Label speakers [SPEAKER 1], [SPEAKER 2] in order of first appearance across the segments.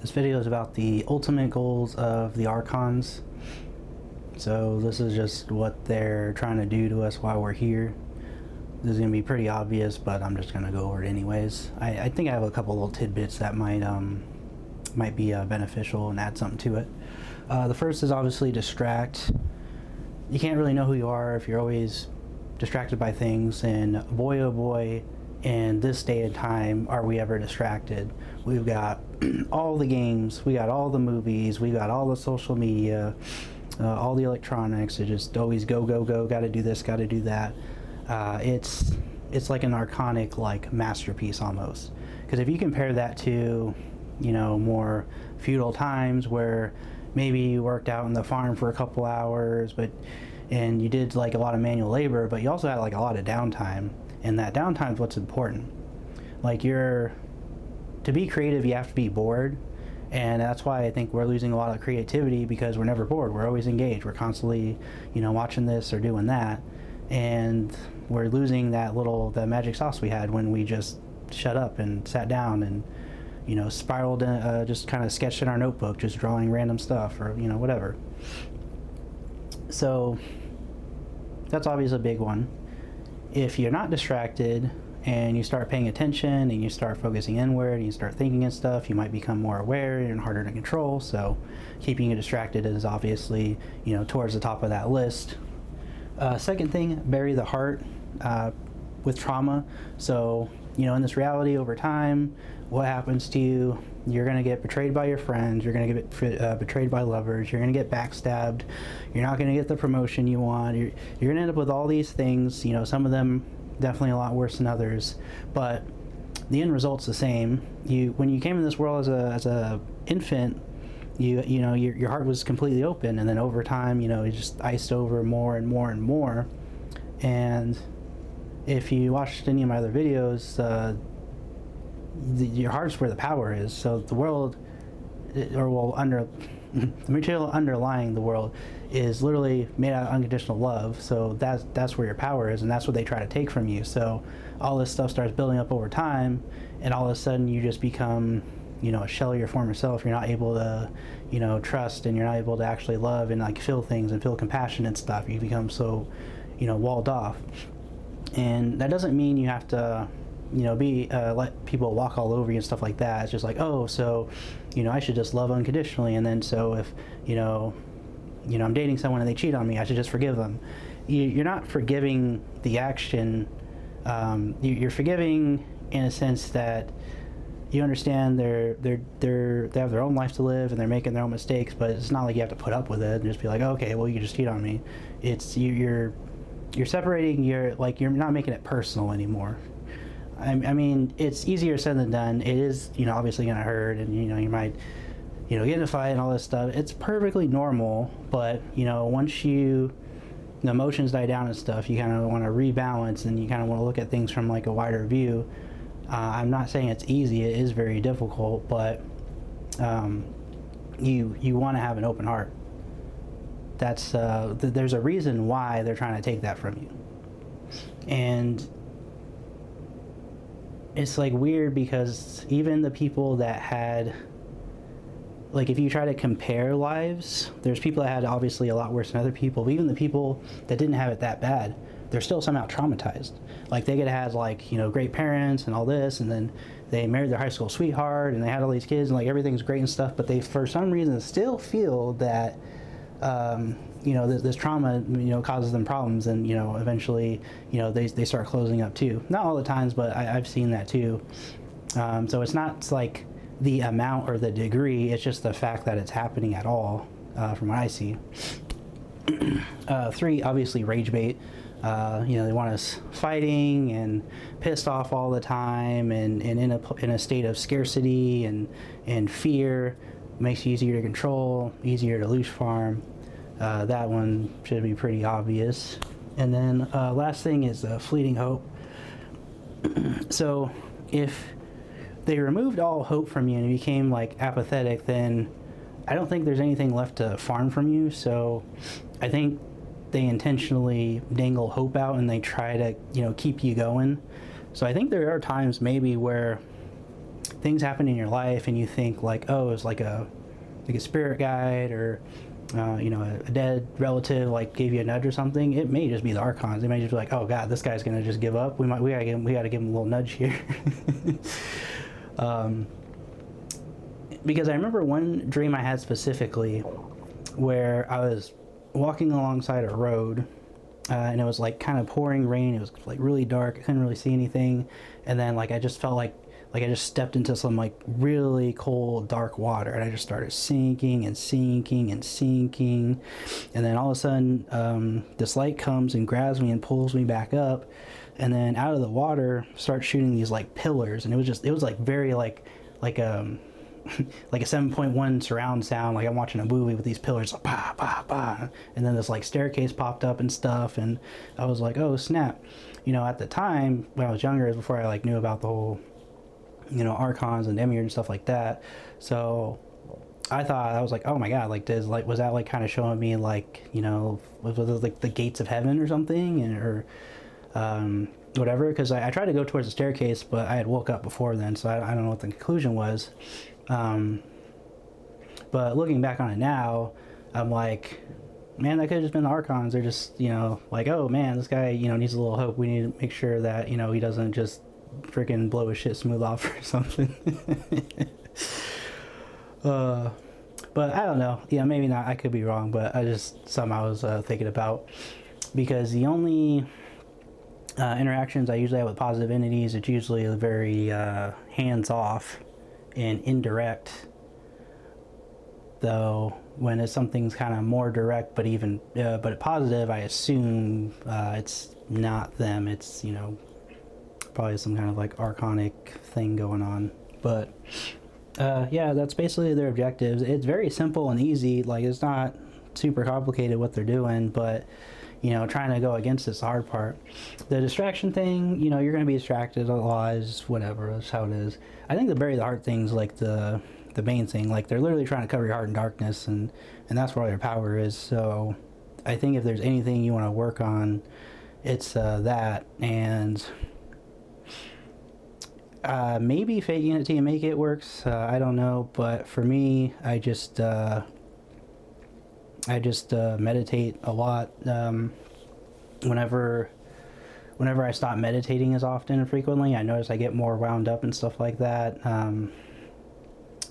[SPEAKER 1] This video is about the ultimate goals of the Archons. So this is just what they're trying to do to us while we're here. This is going to be pretty obvious, but I'm just going to go over it anyways. I think I have a couple little tidbits that might be beneficial and add something to it. The first is obviously distract. You can't really know who you are if you're always distracted by things, and boy oh boy, in this day and time are we ever distracted. We've got all the games, we got all the movies, we got all the social media, all the electronics. It just always go go go, gotta do this, gotta do that. It's like an Archonic like masterpiece almost, because if you compare that to, you know, more feudal times where maybe you worked out in the farm for a couple hours, and you did like a lot of manual labor, but you also had like a lot of downtime, and that downtime is what's important. Like, to be creative, you have to be bored, and that's why I think we're losing a lot of creativity, because we're never bored. We're always engaged. We're constantly, you know, watching this or doing that, and we're losing the magic sauce we had when we just shut up and sat down and, you know, spiraled in, just kind of sketched in our notebook, just drawing random stuff, or, you know, whatever. So that's obviously a big one. If you're not distracted and you start paying attention and you start focusing inward and you start thinking and stuff, you might become more aware and harder to control. So keeping you distracted is obviously, you know, towards the top of that list. Second thing, bury the heart with trauma. So, you know, in this reality, over time, what happens to you? You're going to get betrayed by your friends, you're going to get betrayed by lovers, you're going to get backstabbed, you're not going to get the promotion you want, you're going to end up with all these things, you know, some of them definitely a lot worse than others, but the end result's the same. When you came in this world as a infant, you know, your heart was completely open, and then over time, you know, it just iced over more and more and more. And if you watched any of my other videos, your heart's where the power is. So the world, the material underlying the world is literally made out of unconditional love. So that's where your power is, and that's what they try to take from you. So all this stuff starts building up over time, and all of a sudden you just become, you know, a shell of your former self. You're not able to, you know, trust, and you're not able to actually love and like feel things and feel compassion and stuff. You become so, you know, walled off. And that doesn't mean you have to, you know, let people walk all over you and stuff like that. It's just like, oh, so, you know, I should just love unconditionally, and then so if, you know, I'm dating someone and they cheat on me, I should just forgive them. You're not forgiving the action. You're forgiving in a sense that you understand they have their own life to live and they're making their own mistakes, but it's not like you have to put up with it and just be like, okay, well, you can just cheat on me. It's you're separating. You're not making it personal anymore. I mean, it's easier said than done. It is, you know, obviously gonna hurt, and, you know, you might, you know, get in a fight and all this stuff. It's perfectly normal, but, you know, once the emotions die down and stuff, you kind of want to rebalance, and you kind of want to look at things from like a wider view. I'm not saying it's easy. It is very difficult, but you want to have an open heart. That's there's a reason why they're trying to take that from you, and it's like weird, because even the people that had, like, if you try to compare lives, there's people that had obviously a lot worse than other people, but even the people that didn't have it that bad, they're still somehow traumatized. Like, they could have had, like, you know, great parents and all this, and then they married their high school sweetheart, and they had all these kids, and like everything's great and stuff, but they for some reason still feel that you know, this trauma, you know, causes them problems, and, you know, eventually, you know, they start closing up too. Not all the times, but I've seen that too. So it's not like the amount or the degree, it's just the fact that it's happening at all, from what I see. 3, obviously rage bait. You know, they want us fighting and pissed off all the time, and in a state of scarcity and fear. Makes you easier to control, easier to lose farm. That one should be pretty obvious. And then last thing is fleeting hope. So if they removed all hope from you and you became like apathetic, then I don't think there's anything left to farm from you. So I think they intentionally dangle hope out, and they try to, you know, keep you going. So I think there are times maybe where things happen in your life and you think like, oh, it's like a spirit guide, or you know, a dead relative like gave you a nudge or something. It may just be the archons. They may just be like, oh god, this guy's gonna just give up. We gotta give him a little nudge here. Because I remember one dream I had specifically where I was walking alongside a road, and it was like kind of pouring rain. It was like really dark. I couldn't really see anything, and then like I just felt like I just stepped into some like really cold dark water, and I just started sinking and sinking and sinking, and then all of a sudden this light comes and grabs me and pulls me back up, and then out of the water starts shooting these like pillars, and it was like very like like a 7.1 surround sound, like I'm watching a movie with these pillars, like, bah, bah, bah. And then this like staircase popped up and stuff, and I was like, oh snap. You know, at the time when I was younger, before I like knew about the whole, you know, archons and demiurge and stuff like that, so I thought, I was like, oh my god, like this, like, was that like kind of showing me like, you know, was it like the gates of heaven or something, and or whatever, because I tried to go towards the staircase, but I had woke up before then, so I don't know what the conclusion was. But looking back on it now, I'm like, man, that could have just been the archons. They're just, you know, like, oh man, this guy, you know, needs a little hope. We need to make sure that, you know, he doesn't just freaking blow his shit smooth off or something. But I don't know. Yeah, maybe not. I could be wrong, but I just something I was thinking about, because the only interactions I usually have with positive entities, it's usually very hands-off and indirect. Though when it's something's kind of more direct, but even but positive, I assume it's not them. It's, you know, probably some kind of like archonic thing going on. But yeah, that's basically their objectives. It's very simple and easy. Like, it's not super complicated what they're doing, but you know, trying to go against this hard part. The distraction thing, you know, you're going to be distracted otherwise, whatever, that's how it is. I think the bury the heart thing's like the main thing. Like, they're literally trying to cover your heart in darkness, and that's where all their power is. So I think if there's anything you want to work on, it's that, and maybe faking it till you make it works. I don't know, but for me, I just meditate a lot. Whenever I stop meditating as often and frequently, I notice I get more wound up and stuff like that.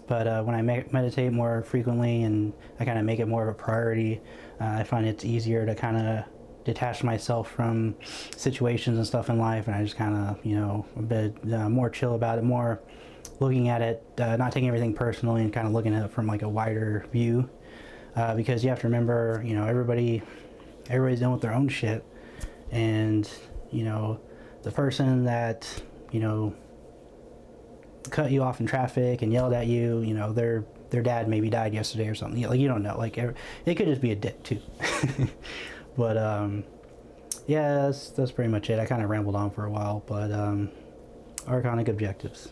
[SPEAKER 1] But when I meditate more frequently and I kind of make it more of a priority, I find it's easier to kind of detach myself from situations and stuff in life, and I just kind of, you know, a bit more chill about it, more looking at it, not taking everything personally, and kind of looking at it from like a wider view. Because you have to remember, you know, everybody's dealing with their own shit, and you know, the person that, you know, cut you off in traffic and yelled at you, you know, their dad maybe died yesterday or something. Like, you don't know, like, it could just be a dick too. But yeah, that's pretty much it. I kind of rambled on for a while, but Archonic Objectives.